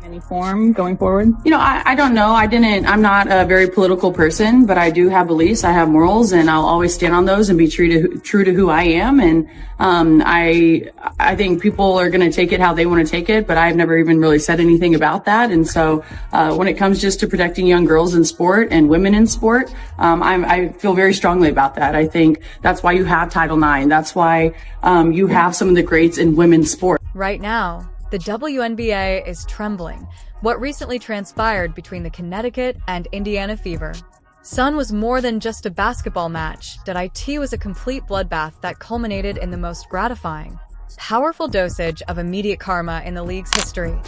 any form going forward? I don't know. I'm not a very political person, but I do have beliefs. I have morals, and I'll always stand on those and be true to who I am. And I think people are going to take it how they want to take it, but I've never even really said anything about that. And so when it comes just to protecting young girls in sport and women in sport, I feel very strongly about that. I think that's why you have Title IX. That's why you have some of the greats in women's sport. Right now, the WNBA is trembling. What recently transpired between the Connecticut and Indiana Fever. Sun was more than just a basketball match. .it was a complete bloodbath that culminated in the most gratifying, powerful dosage of immediate karma in the league's history.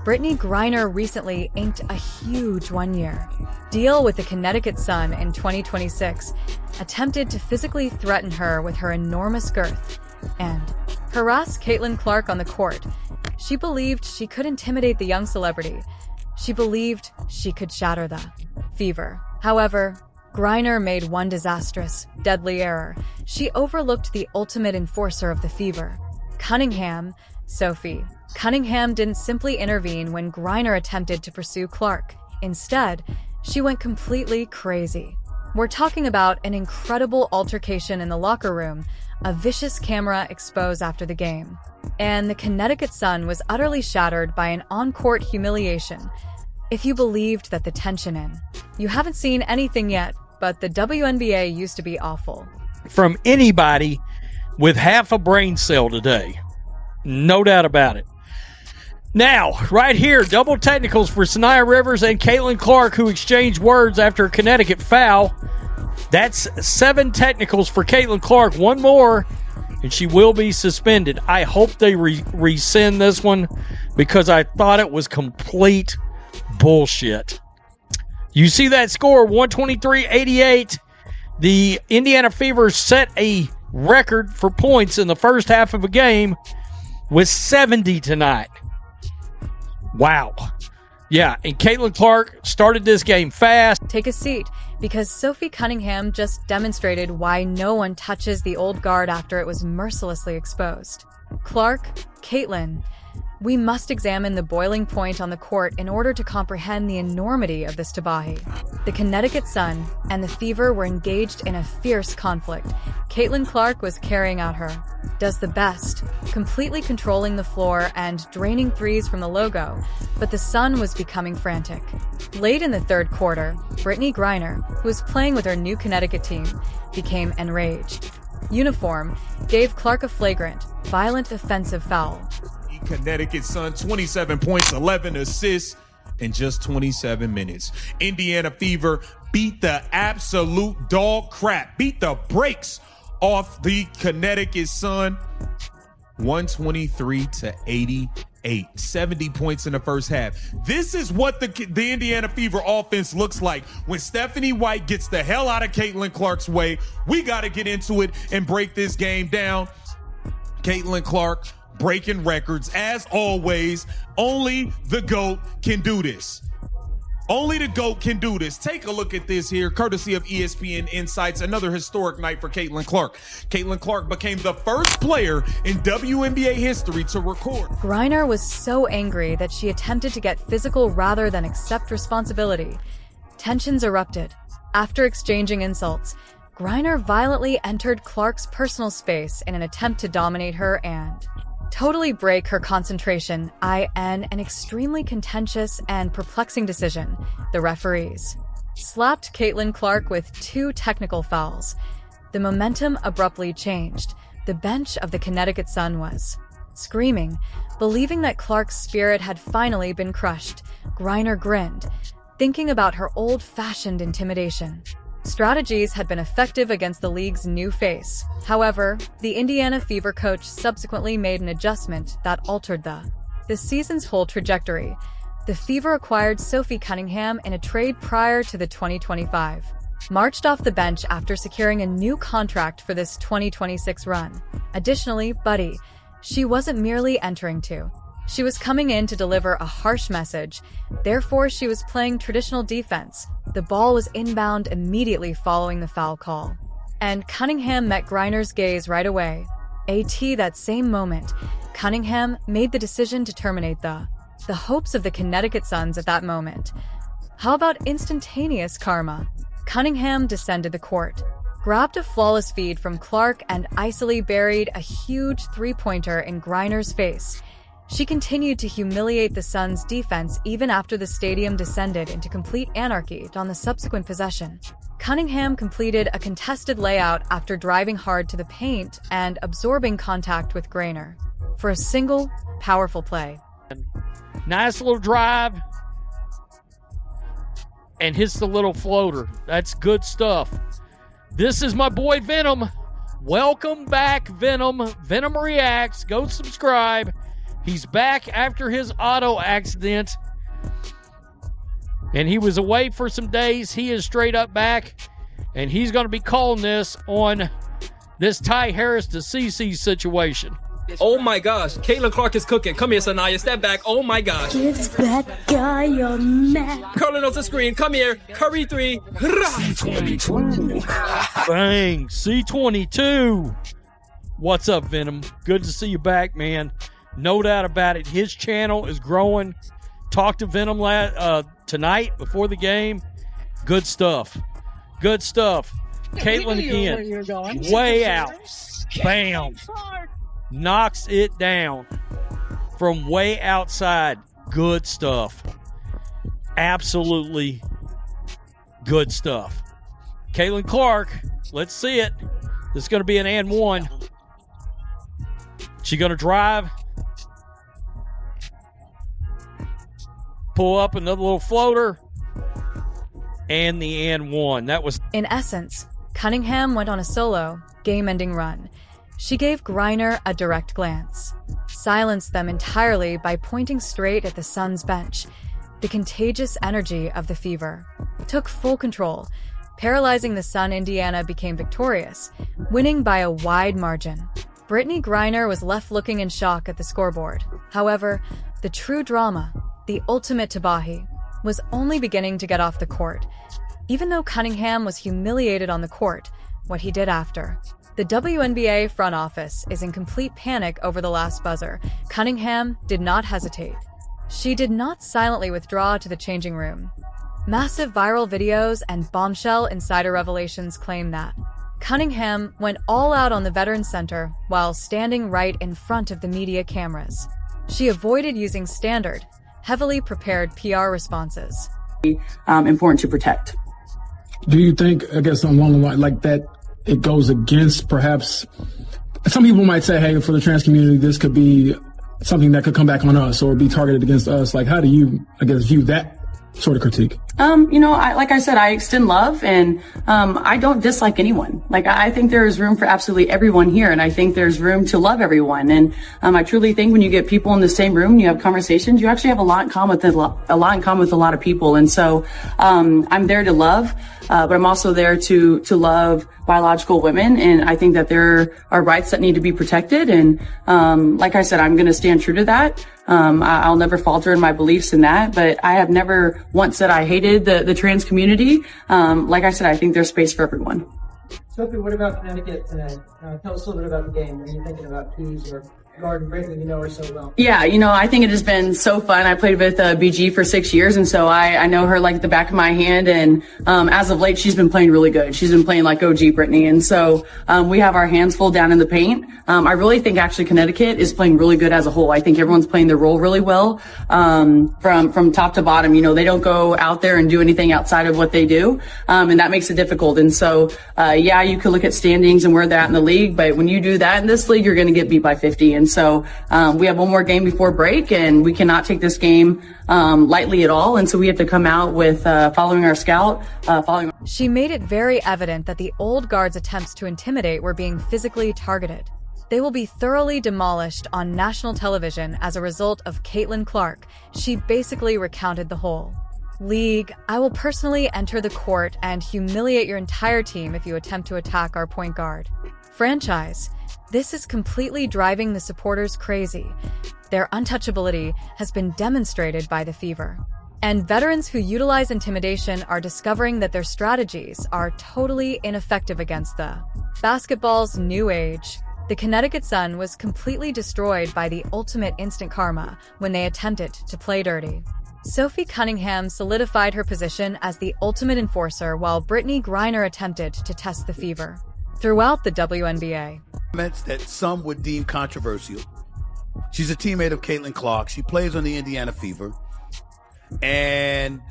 Brittney Griner recently inked a huge one-year deal with the Connecticut Sun in 2026, attempted to physically threaten her with her enormous girth, and harass Caitlin Clark on the court. She believed she could intimidate the young celebrity. She believed she could shatter the Fever. However, Griner made one disastrous, deadly error. She overlooked the ultimate enforcer of the Fever, Cunningham. Sophie Cunningham didn't simply intervene when Griner attempted to pursue Clark. Instead, she went completely crazy. We're talking about an incredible altercation in the locker room, a vicious camera expose after the game. And the Connecticut Sun was utterly shattered by an on-court humiliation. If you believed that the tension in, you haven't seen anything yet, but the WNBA used to be awful. From anybody with half a brain cell today. No doubt about it. Now, right here, double technicals for Sanaya Rivers and Caitlin Clark, who exchanged words after a Connecticut foul. That's 7 technicals for Caitlin Clark. One more, and she will be suspended. I hope they rescind this one because I thought it was complete bullshit. You see that score, 123-88. The Indiana Fever set a record for points in the first half of a game with 70 tonight. Wow. Yeah, and Caitlin Clark started this game fast. Take a seat, because Sophie Cunningham just demonstrated why no one touches the old guard after it was mercilessly exposed. Clark, Caitlin, we must examine the boiling point on the court in order to comprehend the enormity of this tabahi. The Connecticut Sun and the Fever were engaged in a fierce conflict. Caitlin Clark was carrying out her does the best, completely controlling the floor and draining threes from the logo, but the Sun was becoming frantic. Late in the third quarter, Brittney Griner, who was playing with her new Connecticut team, became enraged. Uniform gave Clark a flagrant, violent offensive foul. Connecticut Sun, 27 points, 11 assists in just 27 minutes. Indiana Fever beat the absolute dog crap, beat the brakes off the Connecticut Sun, 123-88. 70 points in the first half. This is what the Indiana Fever offense looks like when Stephanie White gets the hell out of Caitlin Clark's way. We got to get into it and break this game down. Caitlin Clark breaking records as always. Only the GOAT can do this. Only the GOAT can do this. Take a look at this here, courtesy of ESPN Insights. Another historic night for Caitlin Clark. Caitlin Clark became the first player in WNBA history to record. Griner was so angry that she attempted to get physical rather than accept responsibility. Tensions erupted. After exchanging insults, Griner violently entered Clark's personal space in an attempt to dominate her and totally break her concentration. An extremely contentious and perplexing decision. The referees slapped Caitlin Clark with 2 technical fouls. The momentum abruptly changed. The bench of the Connecticut Sun was screaming, believing that Clark's spirit had finally been crushed. Griner grinned, thinking about her old-fashioned intimidation. Strategies had been effective against the league's new face. However, the Indiana Fever coach subsequently made an adjustment that altered the season's whole trajectory. The Fever acquired Sophie Cunningham in a trade prior to the 2025. Marched off the bench after securing a new contract for this 2026 run. Additionally, Buddy, she wasn't merely entering to. She was coming in to deliver a harsh message. Therefore, she was playing traditional defense. The ball was inbound immediately following the foul call. And Cunningham met Griner's gaze right away. That same moment, Cunningham made the decision to terminate the the hopes of the Connecticut Suns at that moment. How about instantaneous karma? Cunningham descended the court, grabbed a flawless feed from Clark, and icily buried a huge three-pointer in Griner's face. She continued to humiliate the Suns' defense even after the stadium descended into complete anarchy on the subsequent possession. Cunningham completed a contested layout after driving hard to the paint and absorbing contact with Griner for a single, powerful play. Nice little drive. And hits the little floater. That's good stuff. This is my boy Venom. Welcome back, Venom. Venom Reacts. Go subscribe. He's back after his auto accident. And he was away for some days. He is straight up back. And he's going to be calling this on this Ty Harris to CC situation. Oh my gosh, Caitlin Clark is cooking. Come here, Sanaya. Step back. Oh my gosh. Give that guy your map. Curling on the screen. Come here. Curry 3. Bang. C22. What's up, Venom? Good to see you back, man. No doubt about it. His channel is growing. Talked to Venom tonight before the game. Good stuff. Good stuff. Caitlin again. Way out. Bam. Knocks it down from way outside. Good stuff. Absolutely good stuff. Caitlin Clark, let's see it. This is going to be an and one. She going to drive. Pull up another little floater. And the and one. That was... In essence, Cunningham went on a solo, game-ending run. She gave Griner a direct glance, silenced them entirely by pointing straight at the Suns' bench. The contagious energy of the fever took full control. Paralyzing the Sun, Indiana became victorious, winning by a wide margin. Brittney Griner was left looking in shock at the scoreboard. However, the true drama, the ultimate tabahi, was only beginning to get off the court. Even though Cunningham was humiliated on the court, what he did after. The WNBA front office is in complete panic over the last buzzer. Cunningham did not hesitate. She did not silently withdraw to the changing room. Massive viral videos and bombshell insider revelations claim that Cunningham went all out on the Veterans Center while standing right in front of the media cameras. She avoided using standard, heavily prepared PR responses. Important to protect. Do you think, I guess, along the line like that, it goes against perhaps some people might say, hey, for the trans community, this could be something that could come back on us or be targeted against us. Like, how do you, I guess, view that sort of critique? Like I said, I extend love and I don't dislike anyone. Like, I think there is room for absolutely everyone here. And I think there's room to love everyone. And I truly think when you get people in the same room and you have conversations, you actually have a lot in common with a lot of people. And so I'm there to love, but I'm also there to love biological women. And I think that there are rights that need to be protected. And like I said, I'm going to stand true to that. I'll never falter in my beliefs in that, but I have never once said I hated the trans community. Like I said, I think there's space for everyone. Sophie, what about Connecticut tonight? Tell us a little bit about the game. What are you thinking about Pease or Garden Brittney? You know her so well. Yeah, I think it has been so fun. I played with BG for 6 years, and so I know her like the back of my hand. And as of late, she's been playing really good. She's been playing like OG Brittney, and so we have our hands full down in the paint. I really think actually Connecticut is playing really good as a whole. I think everyone's playing their role really well from top to bottom. They don't go out there and do anything outside of what they do, and that makes it difficult. And so yeah, you could look at standings and where they're at in the league, but when you do that in this league, you're going to get beat by 50. And so we have one more game before break, and we cannot take this game lightly at all. And so we have to come out with following our scout. She made it very evident that the old guard's attempts to intimidate were being physically targeted. They will be thoroughly demolished on national television as a result of Caitlin Clark. She basically recounted the whole. League, I will personally enter the court and humiliate your entire team if you attempt to attack our point guard. Franchise, this is completely driving the supporters crazy. Their untouchability has been demonstrated by the fever. And veterans who utilize intimidation are discovering that their strategies are totally ineffective against the basketball's new age. The Connecticut Sun was completely destroyed by the ultimate instant karma when they attempted to play dirty. Sophie Cunningham solidified her position as the ultimate enforcer while Brittney Griner attempted to test the fever. Throughout the WNBA, comments that some would deem controversial. She's a teammate of Caitlin Clark. She plays on the Indiana Fever. And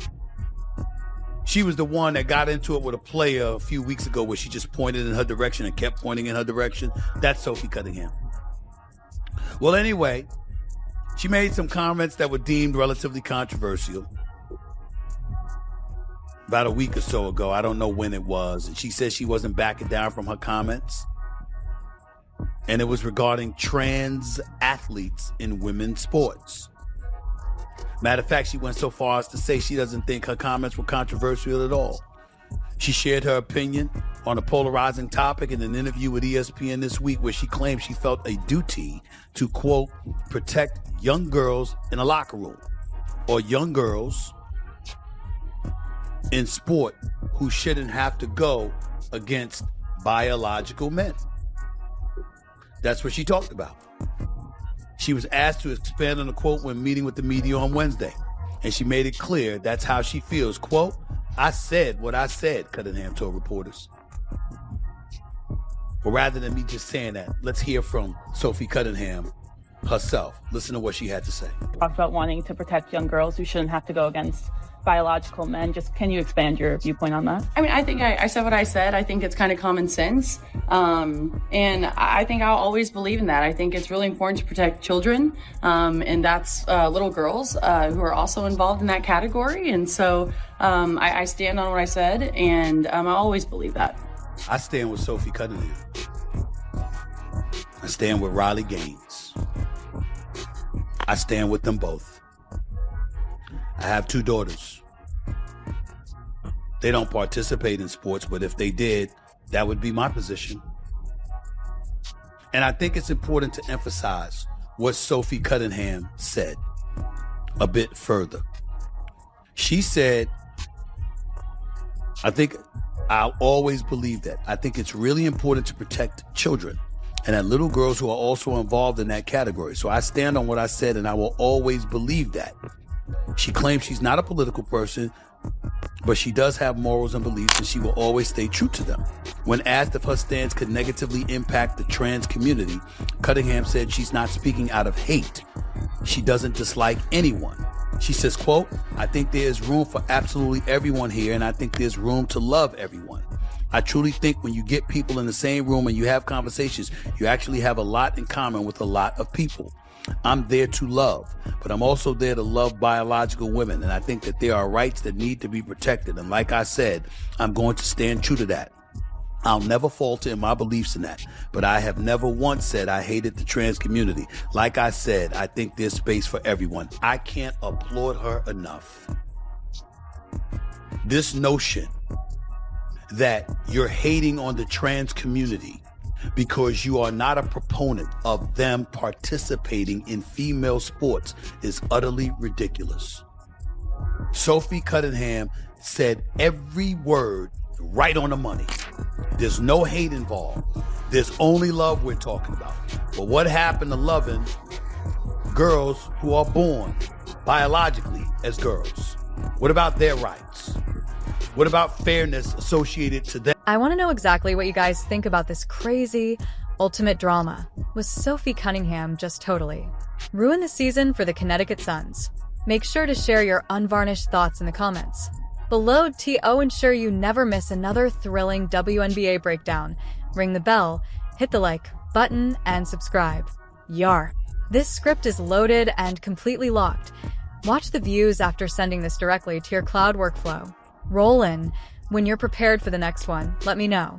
she was the one that got into it with a player a few weeks ago where she just pointed in her direction and kept pointing in her direction. That's Sophie Cunningham. Well, anyway, she made some comments that were deemed relatively controversial about a week or so ago. I don't know when it was. And she said she wasn't backing down from her comments. And it was regarding trans athletes in women's sports. Matter of fact, she went so far as to say she doesn't think her comments were controversial at all. She shared her opinion on a polarizing topic in an interview with ESPN this week where she claimed she felt a duty to, quote, protect young girls in a locker room or young girls in sport who shouldn't have to go against biological men. That's what she talked about. She was asked to expand on the quote when meeting with the media on Wednesday, and she made it clear that's how she feels. Quote, I said what I said, Cunningham told reporters. But rather than me just saying that, let's hear from Sophie Cunningham herself. Listen to what she had to say. Talked about wanting to protect young girls who shouldn't have to go against biological men. Just can you expand your viewpoint on that? I mean, I think I said what I said. I think it's kind of common sense. And I think I'll always believe in that. I think it's really important to protect children. And that's little girls who are also involved in that category. And so I stand on what I said, and I always believe that. I stand with Sophie Cunningham. I stand with Riley Gaines. I stand with them both. I have 2 daughters. They don't participate in sports, but if they did, that would be my position. And I think it's important to emphasize what Sophie Cunningham said a bit further. She said, I think I'll always believe that. I think it's really important to protect children and that little girls who are also involved in that category. So I stand on what I said, and I will always believe that. She claims she's not a political person, but she does have morals and beliefs, and she will always stay true to them. When asked if her stance could negatively impact the trans community, Cunningham said she's not speaking out of hate. She doesn't dislike anyone. She says, quote, I think there's room for absolutely everyone here, and I think there's room to love everyone. I truly think when you get people in the same room and you have conversations, you actually have a lot in common with a lot of people. I'm there to love, but I'm also there to love biological women, and I think that there are rights that need to be protected. And like I said, I'm going to stand true to that. I'll never falter in my beliefs in that, but I have never once said I hated the trans community. Like I said, I think there's space for everyone. I can't applaud her enough. This notion that you're hating on the trans community because you are not a proponent of them participating in female sports is utterly ridiculous. Sophie Cunningham said every word right on the money. There's no hate involved. There's only love we're talking about. But what happened to loving girls who are born biologically as girls? What about their rights? What about fairness associated to them? I want to know exactly what you guys think about this crazy, ultimate drama. Was Sophie Cunningham just totally ruin the season for the Connecticut Suns? Make sure to share your unvarnished thoughts in the comments below to ensure you never miss another thrilling WNBA breakdown. Ring the bell, hit the like button, and subscribe. Yar. This script is loaded and completely locked. Watch the views after sending this directly to your cloud workflow. Roll in. When you're prepared for the next one, let me know.